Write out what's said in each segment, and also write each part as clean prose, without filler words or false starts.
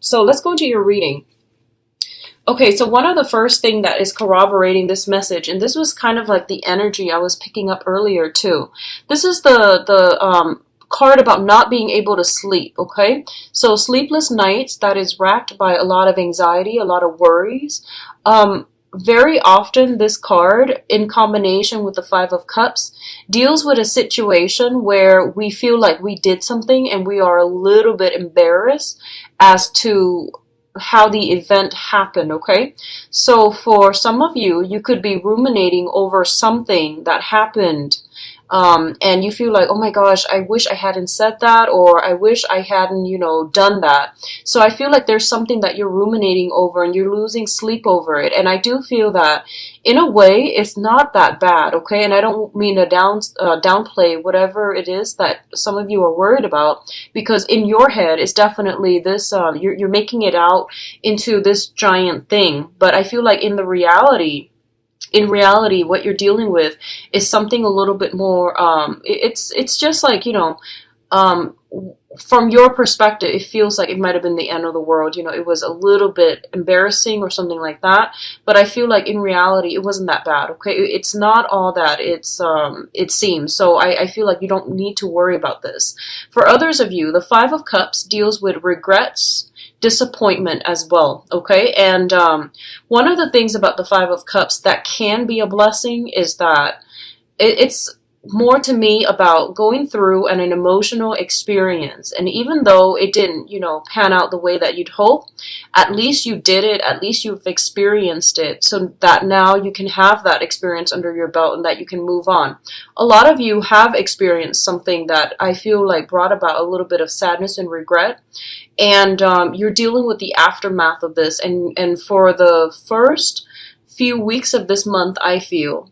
So let's go into your reading. Okay, so one of the first thing that is corroborating this message, and this was kind of like the energy I was picking up earlier too. This is the card about not being able to sleep, okay? So sleepless nights, that is racked by a lot of anxiety, a lot of worries. Very often this card, in combination with the Five of Cups, deals with a situation where we feel like we did something and we are a little bit embarrassed as to how the event happened, okay? So for some of you, you could be ruminating over something that happened, and you feel like, oh my gosh, I wish I hadn't said that, or I wish I hadn't, done that. So I feel like there's something that you're ruminating over and you're losing sleep over it. And I do feel that in a way, it's not that bad, okay? And I don't mean to downplay whatever it is that some of you are worried about, because in your head, it's definitely this, you're making it out into this giant thing. But I feel like in reality, what you're dealing with is something a little bit more, it's just like, from your perspective, it feels like it might have been the end of the world. It was a little bit embarrassing or something like that. But I feel like in reality, it wasn't that bad, okay? It's not all that it seems. So I feel like you don't need to worry about this. For others of you, the Five of Cups deals with regrets, disappointment as well, okay? And one of the things about the Five of Cups that can be a blessing is that it's more to me about going through an emotional experience. And even though it didn't, pan out the way that you'd hope, at least you did it, at least you've experienced it, so that now you can have that experience under your belt and that you can move on. A lot of you have experienced something that I feel like brought about a little bit of sadness and regret. And you're dealing with the aftermath of this. And for the first few weeks of this month, I feel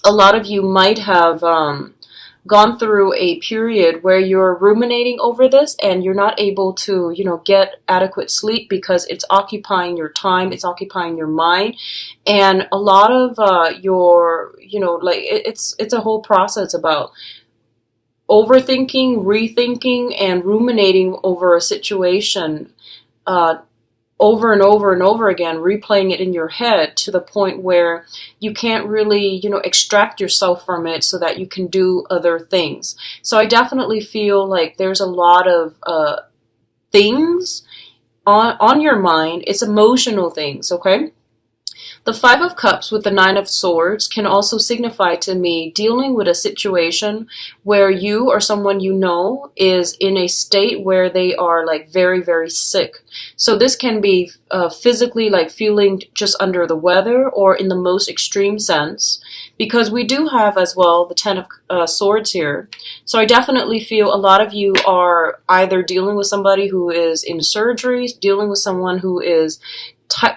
a lot of you might have gone through a period where you're ruminating over this and you're not able to, get adequate sleep because it's occupying your time, it's occupying your mind. And a lot of it's a whole process about overthinking, rethinking, and ruminating over a situation over and over and over again, replaying it in your head to the point where you can't really, extract yourself from it so that you can do other things. So I definitely feel like there's a lot of things on your mind. It's emotional things, okay? The Five of Cups with the Nine of Swords can also signify to me dealing with a situation where you or someone you know is in a state where they are like very, very sick. So this can be physically like feeling just under the weather, or in the most extreme sense, because we do have as well the Ten of Swords here. So I definitely feel a lot of you are either dealing with somebody who is in surgery, dealing with someone who is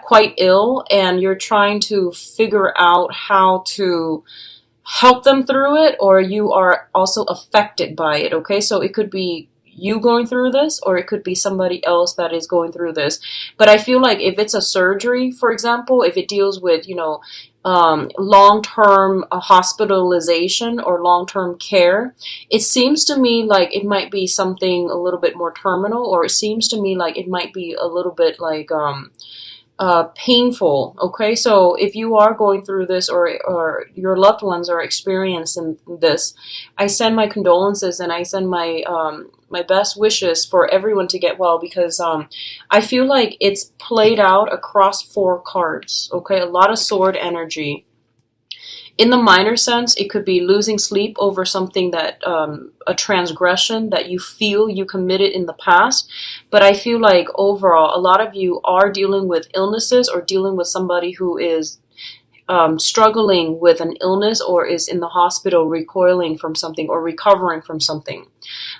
quite ill, and you're trying to figure out how to help them through it, or you are also affected by it, okay? So it could be you going through this, or it could be somebody else that is going through this. But I feel like if it's a surgery, for example, if it deals with, long-term hospitalization or long-term care, it seems to me like it might be something a little bit more terminal, or it seems to me like it might be a little bit like painful, okay? So if you are going through this, or your loved ones are experiencing this, I send my condolences and I send my my best wishes for everyone to get well, because I feel like it's played out across 4 cards, okay? A lot of sword energy. In the minor sense, it could be losing sleep over something that, a transgression that you feel you committed in the past. But I feel like overall, a lot of you are dealing with illnesses, or dealing with somebody who is struggling with an illness, or is in the hospital recoiling from something or recovering from something.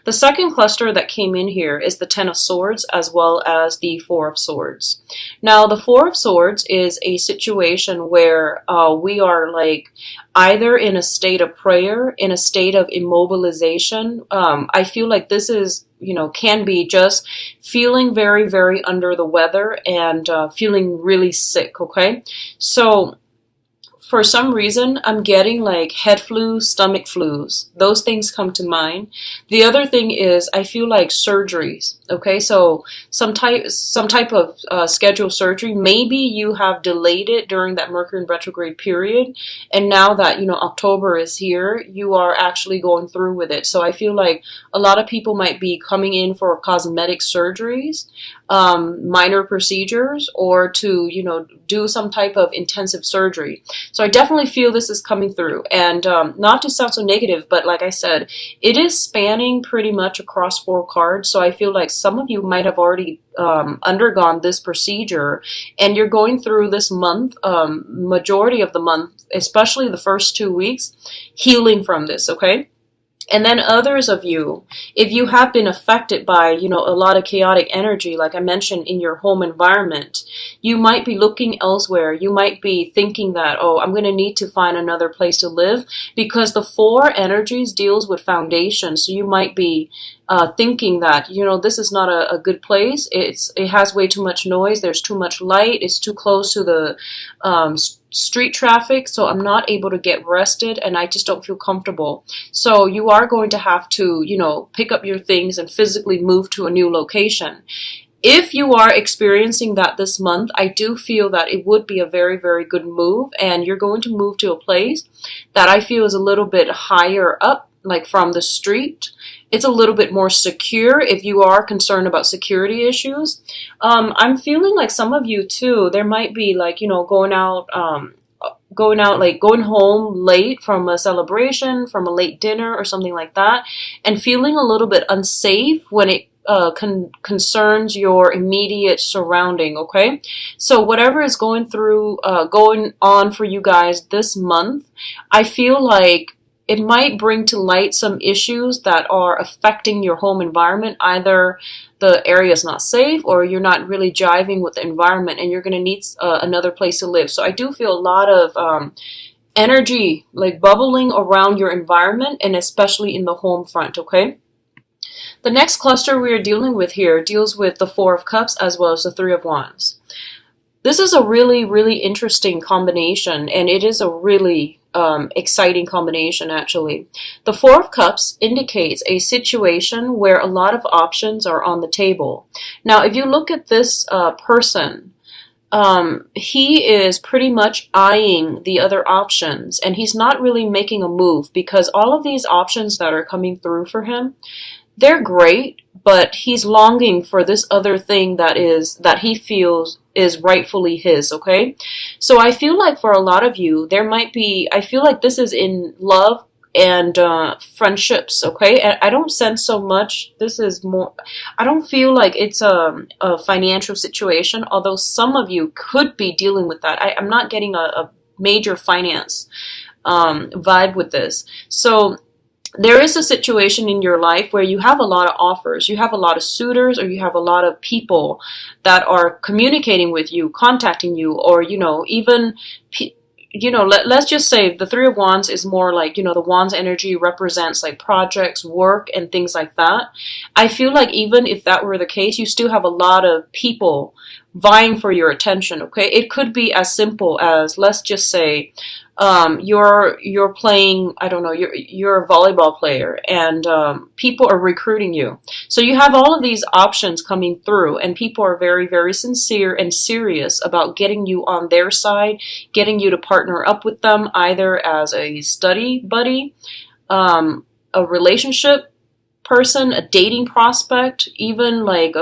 The second cluster that came in here is the Ten of Swords as well as the Four of Swords. Now, the Four of Swords is a situation where we are like either in a state of prayer, in a state of immobilization. I feel like this is, can be just feeling very, very under the weather and feeling really sick, okay? So for some reason, I'm getting like head flus, stomach flus. Those things come to mind. The other thing is I feel like surgeries. Okay, so some type of scheduled surgery. Maybe you have delayed it during that Mercury in retrograde period, and now that October is here, you are actually going through with it. So I feel like a lot of people might be coming in for cosmetic surgeries, minor procedures, or to do some type of intensive surgery. So I definitely feel this is coming through. And not to sound so negative, but like I said, it is spanning pretty much across 4 cards. So I feel like some of you might have already undergone this procedure, and you're going through this month, majority of the month, especially the first 2 weeks, healing from this, okay? And then others of you, if you have been affected by, a lot of chaotic energy, like I mentioned, in your home environment, you might be looking elsewhere. You might be thinking that, oh, I'm going to need to find another place to live, because the 4 energies deals with foundation. So you might be thinking that, this is not a good place. It has way too much noise. There's too much light. It's too close to the street traffic, so I'm not able to get rested, and I just don't feel comfortable. So you are going to have to, pick up your things and physically move to a new location. If you are experiencing that this month, I do feel that it would be a very, very good move, and you're going to move to a place that I feel is a little bit higher up, like from the street. It's a little bit more secure if you are concerned about security issues. I'm feeling like some of you too, there might be like, going out, like going home late from a celebration, from a late dinner or something like that, and feeling a little bit unsafe when it concerns your immediate surrounding, okay? So whatever is going on for you guys this month, I feel like it might bring to light some issues that are affecting your home environment. Either the area is not safe, or you're not really jiving with the environment, and you're going to need another place to live. So I do feel a lot of energy like bubbling around your environment, and especially in the home front, okay? The next cluster we are dealing with here deals with the 4 of Cups as well as the 3 of Wands. This is a really, really interesting combination, and it is a really exciting combination, actually. The 4 of Cups indicates a situation where a lot of options are on the table. Now, if you look at this person, he is pretty much eyeing the other options, and he's not really making a move, because all of these options that are coming through for him, they're great, but he's longing for this other thing that he feels is rightfully his, okay? So I feel like for a lot of you, I feel like this is in love and friendships, okay? And I don't sense so much, I don't feel like it's a financial situation, although some of you could be dealing with that. I'm not getting a major finance vibe with this. So there is a situation in your life where you have a lot of offers, you have a lot of suitors, or you have a lot of people that are communicating with you, contacting you, or, even, let's just say the 3 of Wands is more like, the Wands energy represents like projects, work, and things like that. I feel like even if that were the case, you still have a lot of people vying for your attention, okay? It could be as simple as, let's just say, you're playing, I don't know, you're a volleyball player, and people are recruiting you. So you have all of these options coming through, and people are very, very sincere and serious about getting you on their side, getting you to partner up with them, either as a study buddy, a relationship person, a dating prospect, even like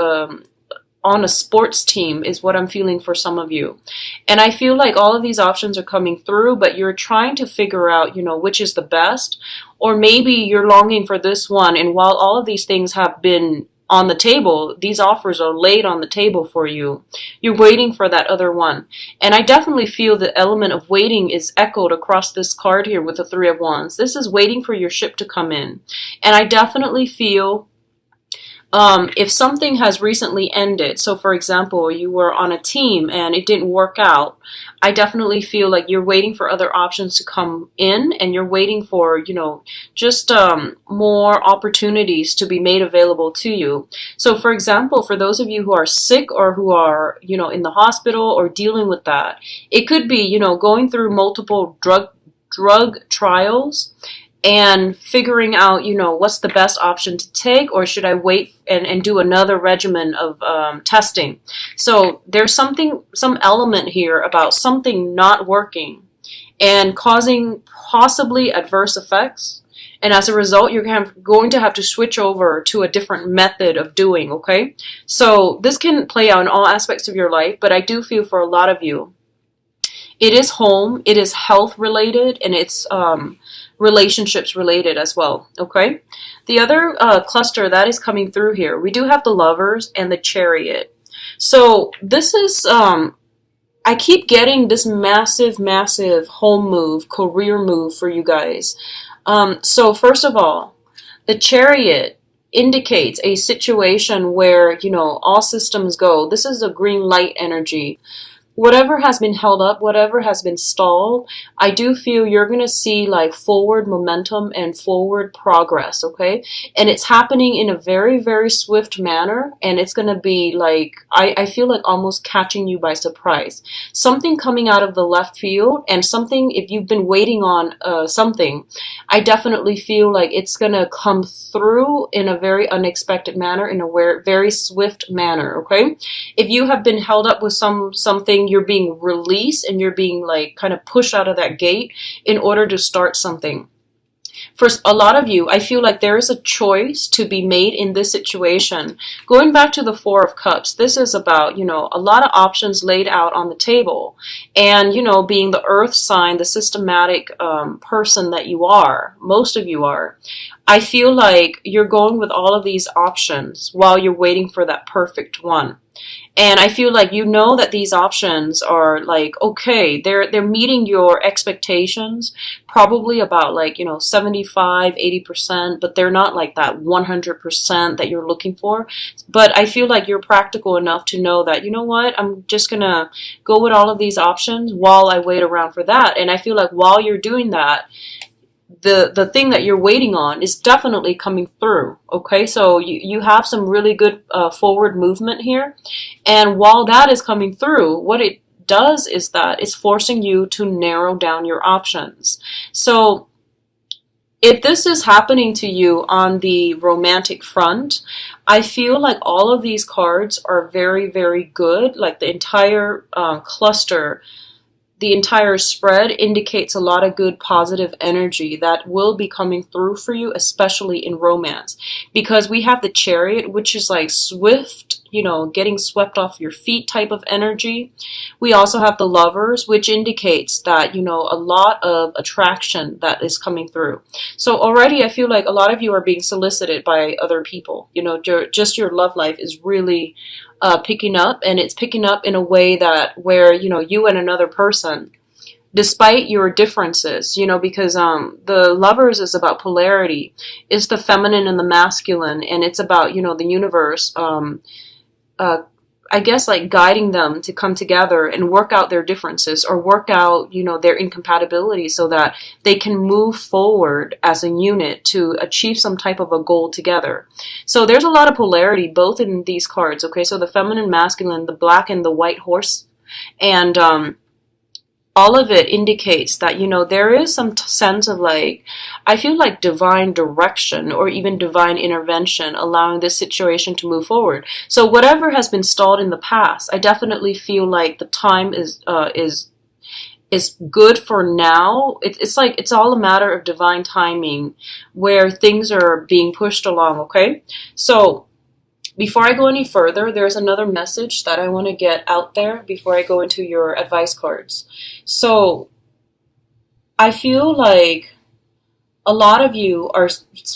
on a sports team is what I'm feeling for some of you. And I feel like all of these options are coming through, but you're trying to figure out, which is the best. Or maybe you're longing for this one, and while all of these things have been on the table, these offers are laid on the table for you, you're waiting for that other one. And I definitely feel the element of waiting is echoed across this card here with the 3 of Wands. This is waiting for your ship to come in. And I definitely feel If something has recently ended, so for example, you were on a team and it didn't work out, I definitely feel like you're waiting for other options to come in, and you're waiting for, just more opportunities to be made available to you. So for example, for those of you who are sick or who are, in the hospital or dealing with that, it could be, going through multiple drug trials and figuring out, what's the best option to take, or should I wait and do another regimen of testing. So there's some element here about something not working and causing possibly adverse effects. And as a result, you're going to have to switch over to a different method of doing, okay? So this can play out in all aspects of your life, but I do feel for a lot of you, it is home, it is health related, and it's relationships related as well, okay? The other cluster that is coming through here, we do have the Lovers and the Chariot. So this is, I keep getting this massive, massive home move, career move for you guys. So first of all, the Chariot indicates a situation where, all systems go. This is a green light energy. Whatever has been held up, whatever has been stalled, I do feel you're going to see like forward momentum and forward progress, okay? And it's happening in a very, very swift manner, and it's going to be like, I feel like almost catching you by surprise. Something coming out of the left field, and something, if you've been waiting on something, I definitely feel like it's going to come through in a very unexpected manner, in a very swift manner, okay? If you have been held up with something, you're being released and you're being like kind of pushed out of that gate in order to start something. For a lot of you, I feel like there is a choice to be made in this situation. Going back to the Four of Cups, this is about, a lot of options laid out on the table. And, being the earth sign, the systematic person that you are, most of you are, I feel like you're going with all of these options while you're waiting for that perfect one. And I feel like that these options are like, okay, they're meeting your expectations, probably about like, 75, 80%, but they're not like that 100% that you're looking for. But I feel like you're practical enough to know that, I'm just going to go with all of these options while I wait around for that. And I feel like while you're doing that, the thing that you're waiting on is definitely coming through, okay? So you have some really good forward movement here. And while that is coming through, what it does is that it's forcing you to narrow down your options. So if this is happening to you on the romantic front, I feel like all of these cards are very, very good. Like the entire cluster, the entire spread indicates a lot of good positive energy that will be coming through for you, especially in romance. Because we have the Chariot, which is like swift, getting swept off your feet type of energy. We also have the Lovers, which indicates that, a lot of attraction that is coming through. So already I feel like a lot of you are being solicited by other people. Just your love life is really picking up, and it's picking up in a way that where you and another person, despite your differences, because the Lovers is about polarity, it's the feminine and the masculine, and it's about the universe, I guess like guiding them to come together and work out their differences, or work out their incompatibility, so that they can move forward as a unit to achieve some type of a goal together. So there's a lot of polarity both in these cards, okay? So the feminine, masculine, the black and the white horse, and all of it indicates that, there is some sense of like, I feel like divine direction or even divine intervention allowing this situation to move forward. So whatever has been stalled in the past, I definitely feel like the time is good for now. It's like, it's all a matter of divine timing where things are being pushed along, okay? So before I go any further, there's another message that I want to get out there before I go into your advice cards. So I feel like a lot of you are,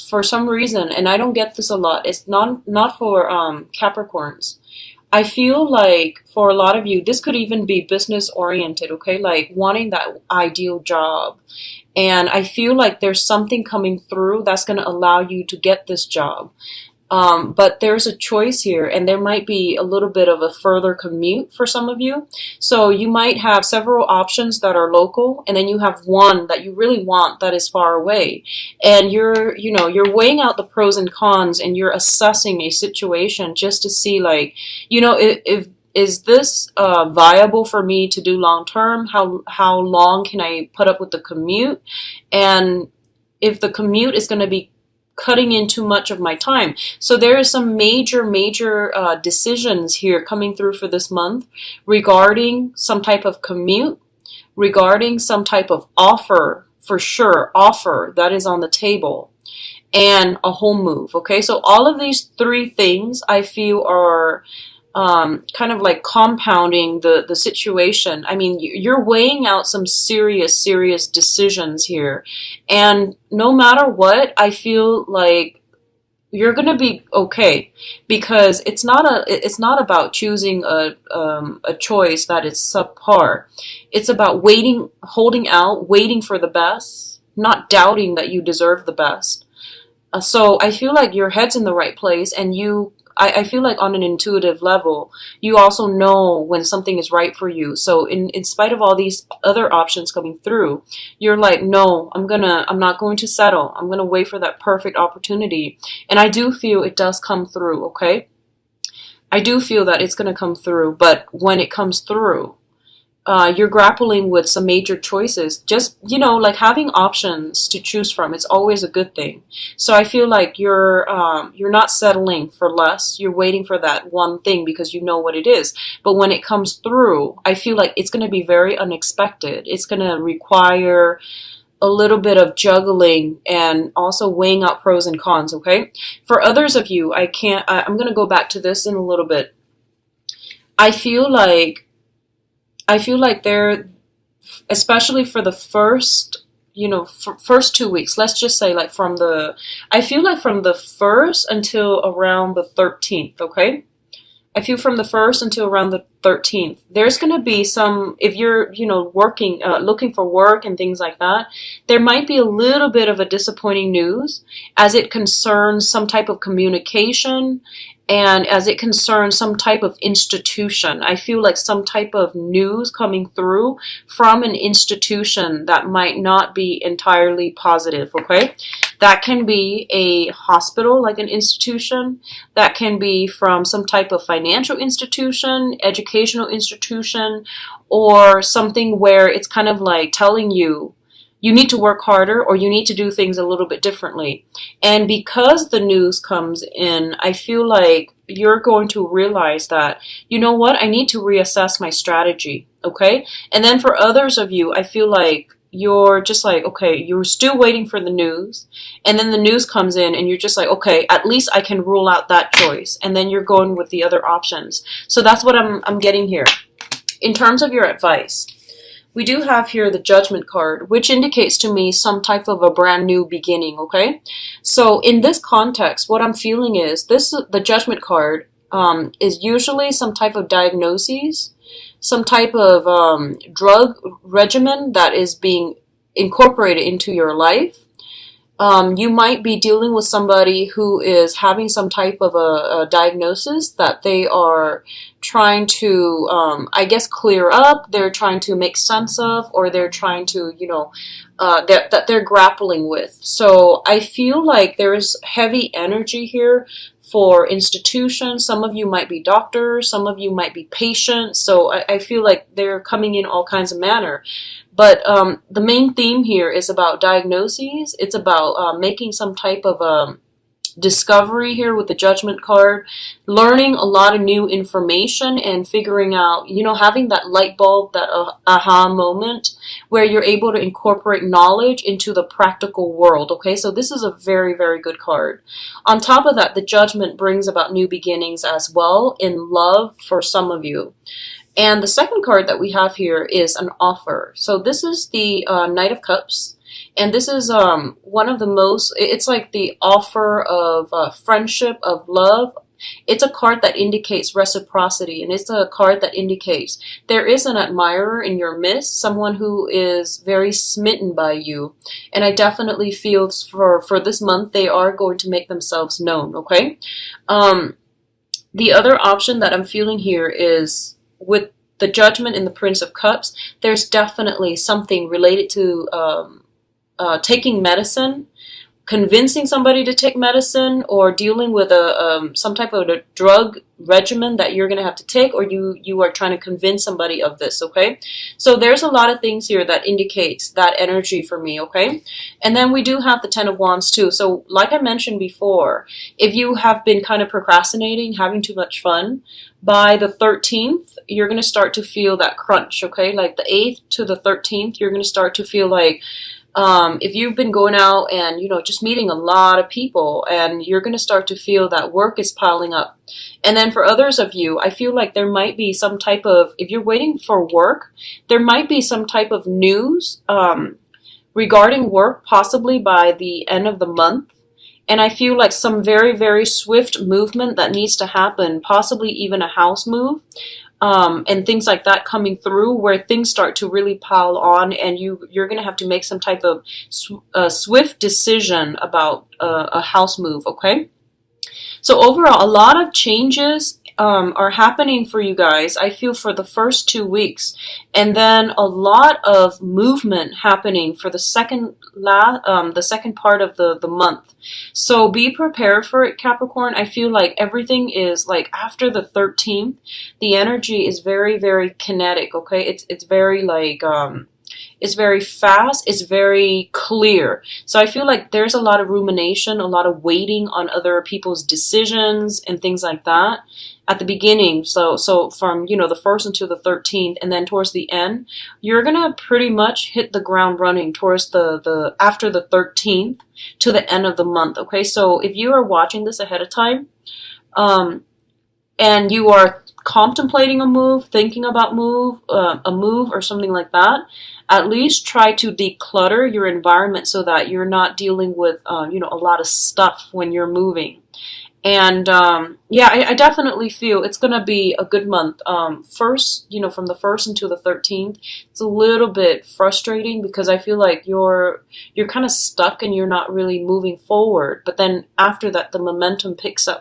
for some reason, and I don't get this a lot, it's not for Capricorns. I feel like for a lot of you, this could even be business oriented, okay? Like wanting that ideal job. And I feel like there's something coming through that's going to allow you to get this job. But there's a choice here, and there might be a little bit of a further commute for some of you. So you might have several options that are local, and then you have one that you really want that is far away. And you're weighing out the pros and cons, and you're assessing a situation just to see, like, if is this viable for me to do long term? How long can I put up with the commute? And if the commute is going to be cutting in too much of my time. So there is some major decisions here coming through for this month regarding some type of commute, regarding some type of offer, for sure, offer that is on the table, and a home move. Okay, so all of these three things I feel are kind of like compounding the situation. I mean, you're weighing out some serious decisions here. And no matter what, I feel like you're going to be okay, because it's not about choosing a choice that is subpar. It's about waiting, holding out, waiting for the best, not doubting that you deserve the best. So I feel like your head's in the right place, and I feel like on an intuitive level, you also know when something is right for you. So in spite of all these other options coming through, you're like, no, I'm not going to settle. I'm going to wait for that perfect opportunity. And I do feel it does come through, okay? I do feel that it's going to come through, but when it comes through, you're grappling with some major choices. Just, like having options to choose from, it's always a good thing. So I feel like you're not settling for less. You're waiting for that one thing because you know what it is. But when it comes through, I feel like it's going to be very unexpected. It's going to require a little bit of juggling and also weighing out pros and cons, okay? For others of you, I'm going to go back to this in a little bit. I feel like they're, especially for the first, first 2 weeks, let's just say like I feel like from the 1st until around the 13th, okay? I feel from the 1st until around the 13th, there's going to be some, if you're, working, looking for work and things like that, there might be a little bit of a disappointing news as it concerns some type of communication and as it concerns some type of institution. I feel like some type of news coming through from an institution that might not be entirely positive, okay? That can be a hospital, like an institution. That can be from some type of financial institution, educational institution, or something where it's kind of like telling you, you need to work harder or you need to do things a little bit differently. And because the news comes in, I feel like you're going to realize that, you know what, I need to reassess my strategy, okay? And then for others of you, I feel like you're just like, okay, you're still waiting for the news, and then the news comes in and you're just like, okay, at least I can rule out that choice, and then you're going with the other options. So that's what I'm getting here. In terms of your advice, we do have here the Judgment card, which indicates to me some type of a brand new beginning, okay? So in this context, what I'm feeling is the Judgment card is usually some type of diagnoses, some type of drug regimen that is being incorporated into your life. You might be dealing with somebody who is having some type of a diagnosis that they are trying to, I guess, clear up. They're trying to make sense of, or they're trying to, that they're grappling with. So I feel like there is heavy energy here for institutions. Some of you might be doctors. Some of you might be patients. So I feel like they're coming in all kinds of manner. But the main theme here is about diagnoses. It's about making some type of discovery here with the Judgment card, learning a lot of new information and figuring out, having that light bulb, that aha moment where you're able to incorporate knowledge into the practical world, okay? So this is a very, very good card. On top of that, the Judgment brings about new beginnings as well in love for some of you. And the second card that we have here is an offer. So this is the Knight of Cups. And this is one of the most, it's like the offer of friendship, of love. It's a card that indicates reciprocity, and it's a card that indicates there is an admirer in your midst, someone who is very smitten by you. And I definitely feel for this month, they are going to make themselves known, okay? The other option that I'm feeling here is with the Judgment and the Prince of Cups, there's definitely something related to taking medicine, convincing somebody to take medicine, or dealing with some type of a drug regimen that you're going to have to take, or you are trying to convince somebody of this, okay? So there's a lot of things here that indicates that energy for me, okay? And then we do have the Ten of Wands too. So like I mentioned before, if you have been kind of procrastinating, having too much fun, by the 13th, you're going to start to feel that crunch, okay? Like the 8th to the 13th, you're going to start to feel like if you've been going out and, just meeting a lot of people, and you're going to start to feel that work is piling up. And then for others of you, I feel like there might be some type of, if you're waiting for work, there might be some type of news regarding work, possibly by the end of the month. And I feel like some very, very swift movement that needs to happen, possibly even a house move. And things like that coming through, where things start to really pile on, and you're going to have to make some type of swift decision about a house move, okay? So overall, a lot of changes are happening for you guys, I feel, for the first 2 weeks, and then a lot of movement happening for the second part of the month. So be prepared for it, Capricorn. I feel like everything is like after the 13th, the energy is very, very kinetic, okay? It's very like it's very fast, it's very clear. So I feel like there's a lot of rumination, a lot of waiting on other people's decisions and things like that at the beginning. So from, the 1st until the 13th, and then towards the end, you're going to pretty much hit the ground running towards the after the 13th to the end of the month, okay? So if you are watching this ahead of time, and you are contemplating a move, thinking about a move or something like that, at least try to declutter your environment so that you're not dealing with, a lot of stuff when you're moving. And yeah, I definitely feel it's going to be a good month. First, from the 1st until the 13th, it's a little bit frustrating because I feel like you're kind of stuck and you're not really moving forward. But then after that, the momentum picks up